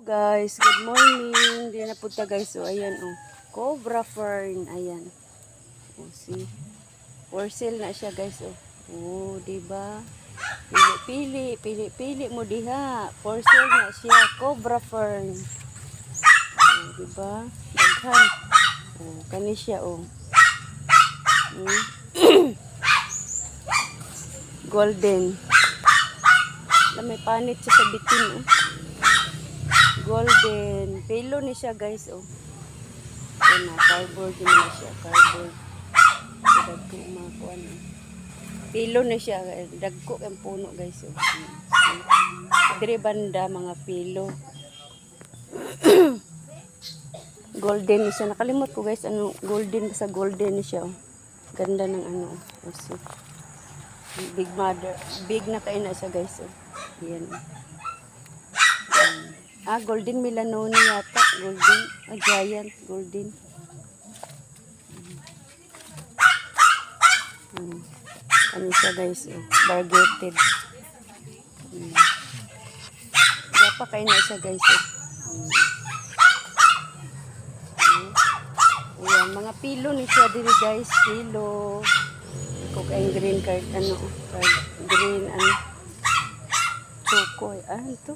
Guys, good morning. Di na punta guys. So ayan oh. Cobra fern. Ayan. Oh, see. For sale na siya guys oh. Oh, di ba? Pili mo diha. For sale na siya. Cobra fern. Oh, di ba? Daghan. Oh, kani siya oh. Golden. May panit siya sa bitin oh. Golden. Pilo ni siya guys oh. Ayan na, cardboard din na siya. Cardboard. Dagko umakuan oh. Pilo ni siya. Dagko ang puno guys oh. Dire banda mga pilo. Golden ni siya. Nakalimot ko guys. Ano, golden sa golden ni siya oh. Ganda ng ano oh. So, big mother. Big na kain na siya guys oh. Ayan oh. Golden Melanoni yata. Golden. Giant. Golden. Ano siya guys. Variegated. Gapa kain na siya guys. Ayan. Mga pilo ni siya diri guys. Pilo. Iko kayong green card. Ano. Card, green. Ano. Choco. Ito.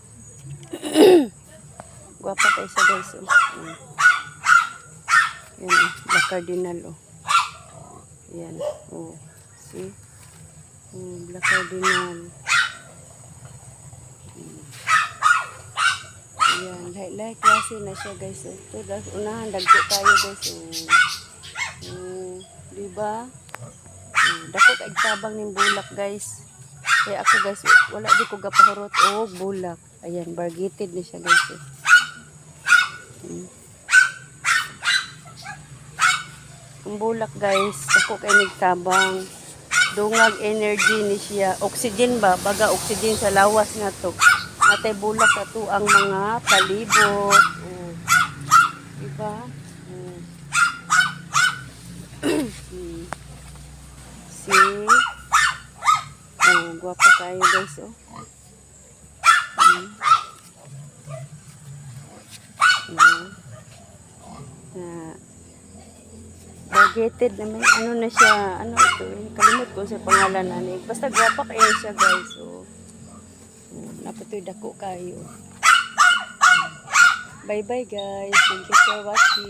Guwapa tayo sa guys oh. Yan oh, the cardinal oh. Yan oh. See? Black cardinal. Yan, light klase na siya guys oh. Ito, unahan, dagko tayo guys oh. Diba? Dako kaigtabang ng bulak guys. Kaya ako guys, wala di ko gapahurot oh, bulak. Ayan, variegated ni siya guys oh. Ang bulak guys, ako kay nagtabang. Dungag energy ni siya. Oxygen ba? Baga oxygen sa lawas nga to. Atay bulak sa to ang mga palibot. Oh. Diba? See? Oh, guwapa kayo guys oh. Variegated naman. Ano na siya? Ano ito? Kalimot ko sa pangalan na. Basta guwapa kayo siya guys. So, napatoy dako kayo. Bye bye guys. Thank you for watching.